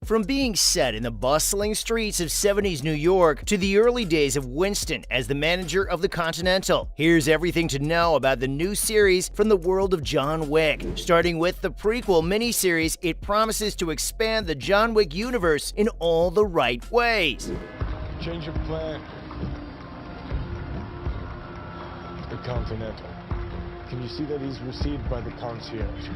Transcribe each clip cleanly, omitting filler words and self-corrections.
From being set in the bustling streets of 70s New York to the early days of Winston as the manager of the Continental, here's everything to know about the new series from the world of John Wick. Starting with the prequel miniseries, it promises to expand the John Wick universe in all the right ways. Change of plan. The Continental. Can you see that he's received by the concierge?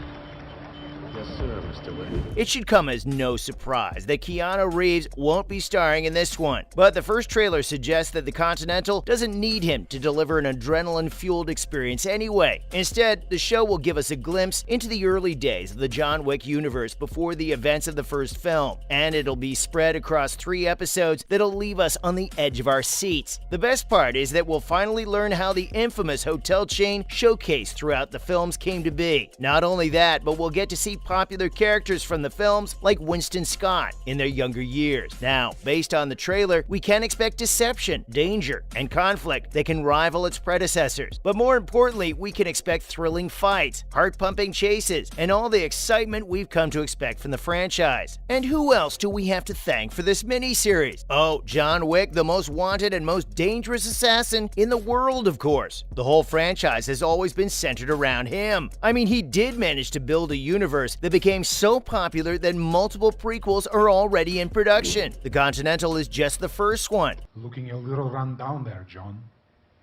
Yes, sir, Mr. Wick. It should come as no surprise that Keanu Reeves won't be starring in this one, but the first trailer suggests that the Continental doesn't need him to deliver an adrenaline-fueled experience anyway. Instead, the show will give us a glimpse into the early days of the John Wick universe before the events of the first film, and it'll be spread across 3 episodes that'll leave us on the edge of our seats. The best part is that we'll finally learn how the infamous hotel chain showcased throughout the films came to be. Not only that, but we'll get to see popular characters from the films like Winston Scott in their younger years. Now, based on the trailer, we can expect deception, danger, and conflict that can rival its predecessors. But more importantly, we can expect thrilling fights, heart-pumping chases, and all the excitement we've come to expect from the franchise. And who else do we have to thank for this miniseries? Oh, John Wick, the most wanted and most dangerous assassin in the world, of course. The whole franchise has always been centered around him. I mean, he did manage to build a universe that became so popular that multiple prequels are already in production. The Continental is just the first one. Looking a little run down there, John.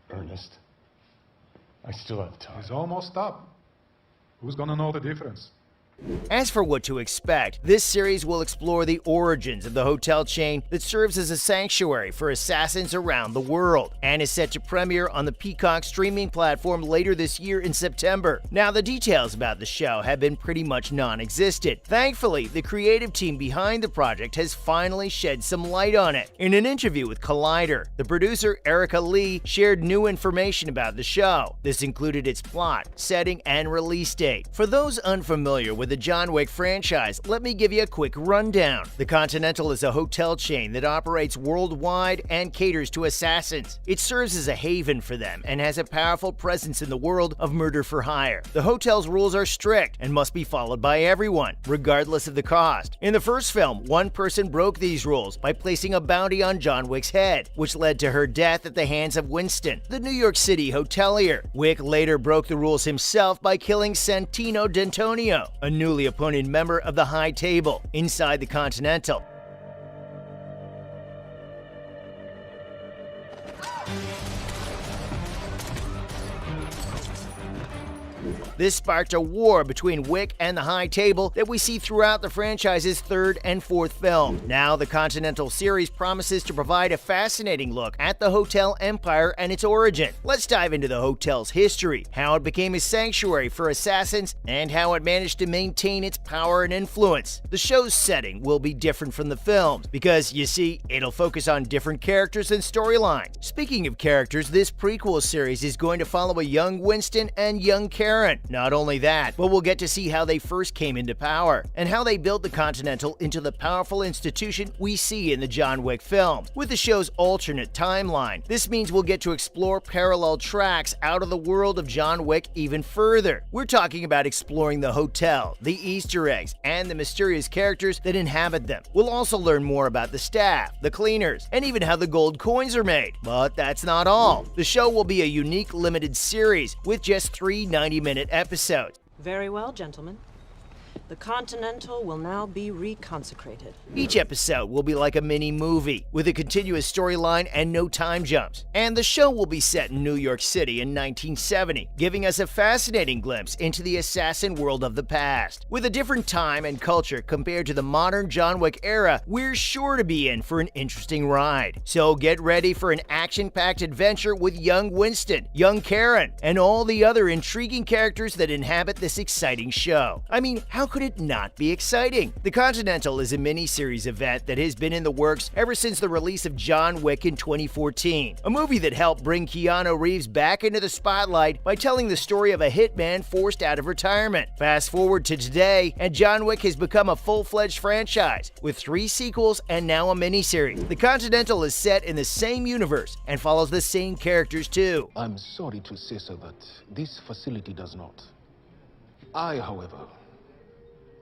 Ernest, I still have time. It's almost up. Who's gonna know the difference? As for what to expect, this series will explore the origins of the hotel chain that serves as a sanctuary for assassins around the world, and is set to premiere on the Peacock streaming platform later this year in September. Now, the details about the show have been pretty much non-existent. Thankfully, the creative team behind the project has finally shed some light on it. In an interview with Collider, the producer Erica Lee shared new information about the show. This included its plot, setting, and release date. For those unfamiliar with the John Wick franchise, let me give you a quick rundown. The Continental is a hotel chain that operates worldwide and caters to assassins. It serves as a haven for them and has a powerful presence in the world of murder for hire. The hotel's rules are strict and must be followed by everyone, regardless of the cost. In the first film, one person broke these rules by placing a bounty on John Wick's head, which led to her death at the hands of Winston, the New York City hotelier. Wick later broke the rules himself by killing Santino D'Antonio, a newly appointed member of the High Table inside the Continental. This sparked a war between Wick and the High Table that we see throughout the franchise's 3rd and 4th film. Now, the Continental series promises to provide a fascinating look at the hotel empire and its origin. Let's dive into the hotel's history, how it became a sanctuary for assassins, and how it managed to maintain its power and influence. The show's setting will be different from the films because, you see, it'll focus on different characters and storylines. Speaking of characters, this prequel series is going to follow a young Winston and young Karen. Not only that, but we'll get to see how they first came into power, and how they built the Continental into the powerful institution we see in the John Wick films. With the show's alternate timeline, this means we'll get to explore parallel tracks out of the world of John Wick even further. We're talking about exploring the hotel, the Easter eggs, and the mysterious characters that inhabit them. We'll also learn more about the staff, the cleaners, and even how the gold coins are made. But that's not all. The show will be a unique limited series with just 3 90-minute episodes. Very well, gentlemen. The Continental will now be reconsecrated. Each episode will be like a mini-movie, with a continuous storyline and no time jumps. And the show will be set in New York City in 1970, giving us a fascinating glimpse into the assassin world of the past. With a different time and culture compared to the modern John Wick era, we're sure to be in for an interesting ride. So get ready for an action-packed adventure with young Winston, young Karen, and all the other intriguing characters that inhabit this exciting show. I mean, how could it not be exciting? The Continental is a mini-series event that has been in the works ever since the release of John Wick in 2014, a movie that helped bring Keanu Reeves back into the spotlight by telling the story of a hitman forced out of retirement. Fast forward to today, and John Wick has become a full-fledged franchise, with 3 sequels and now a mini-series. The Continental is set in the same universe and follows the same characters too. I'm sorry to say so, but this facility does not. I, however,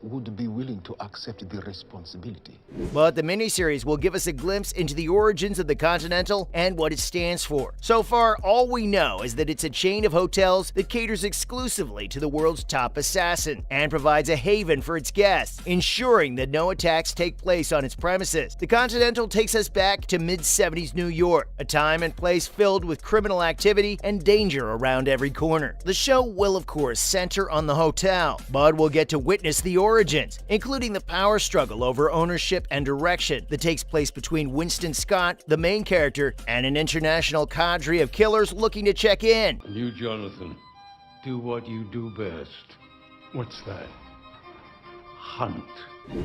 would be willing to accept the responsibility. But the miniseries will give us a glimpse into the origins of the Continental and what it stands for. So far, all we know is that it's a chain of hotels that caters exclusively to the world's top assassin and provides a haven for its guests, ensuring that no attacks take place on its premises. The Continental takes us back to mid-70s New York, a time and place filled with criminal activity and danger around every corner. The show will, of course, center on the hotel, but we'll get to witness the origins, including the power struggle over ownership and direction that takes place between Winston Scott, the main character, and an international cadre of killers looking to check in. And you, Jonathan, do what you do best. What's that? Hunt.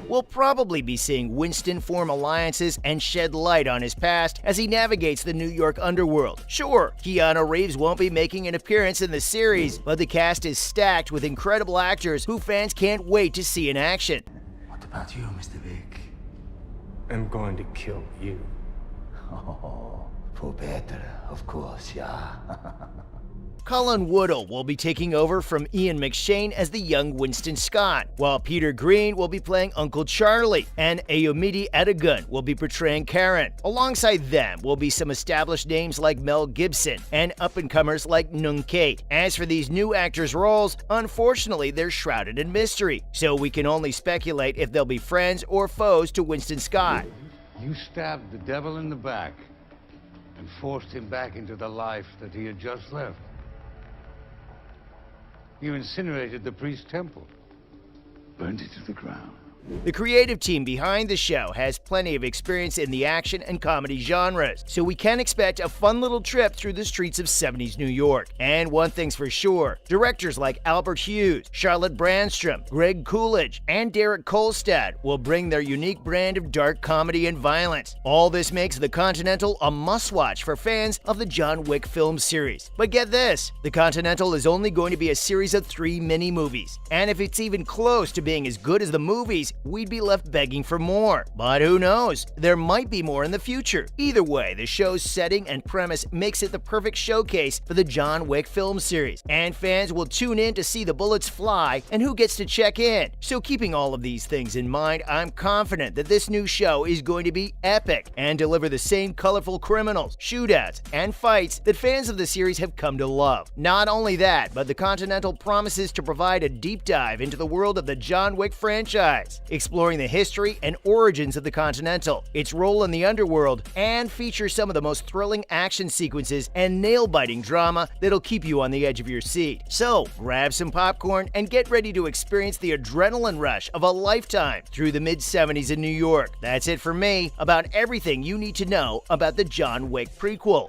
We'll probably be seeing Winston form alliances and shed light on his past as he navigates the New York underworld. Sure, Keanu Reeves won't be making an appearance in the series, but the cast is stacked with incredible actors who fans can't wait to see in action. What about you, Mr. Wick? I'm going to kill you. Oh, for better, of course, yeah. Colin Woodall will be taking over from Ian McShane as the young Winston Scott, while Peter Green will be playing Uncle Charlie, and Ayomide Edegun will be portraying Karen. Alongside them will be some established names like Mel Gibson and up-and-comers like Nung Kate. As for these new actors' roles, unfortunately they're shrouded in mystery, so we can only speculate if they'll be friends or foes to Winston Scott. You stabbed the devil in the back and forced him back into the life that he had just left. You incinerated the priest's temple, burned it to the ground. The creative team behind the show has plenty of experience in the action and comedy genres, so we can expect a fun little trip through the streets of 70s New York. And one thing's for sure, directors like Albert Hughes, Charlotte Brandstrom, Greg Coolidge, and Derek Kolstad will bring their unique brand of dark comedy and violence. All this makes The Continental a must-watch for fans of the John Wick film series. But get this, The Continental is only going to be a series of 3 mini-movies, and if it's even close to being as good as the movies, we'd be left begging for more. But who knows? There might be more in the future. Either way, the show's setting and premise makes it the perfect showcase for the John Wick film series, and fans will tune in to see the bullets fly and who gets to check in. So keeping all of these things in mind, I'm confident that this new show is going to be epic and deliver the same colorful criminals, shootouts, and fights that fans of the series have come to love. Not only that, but the Continental promises to provide a deep dive into the world of the John Wick franchise, exploring the history and origins of the Continental, its role in the underworld, and feature some of the most thrilling action sequences and nail-biting drama that'll keep you on the edge of your seat. So, grab some popcorn and get ready to experience the adrenaline rush of a lifetime through the mid-70s in New York. That's it for me about everything you need to know about the John Wick prequel.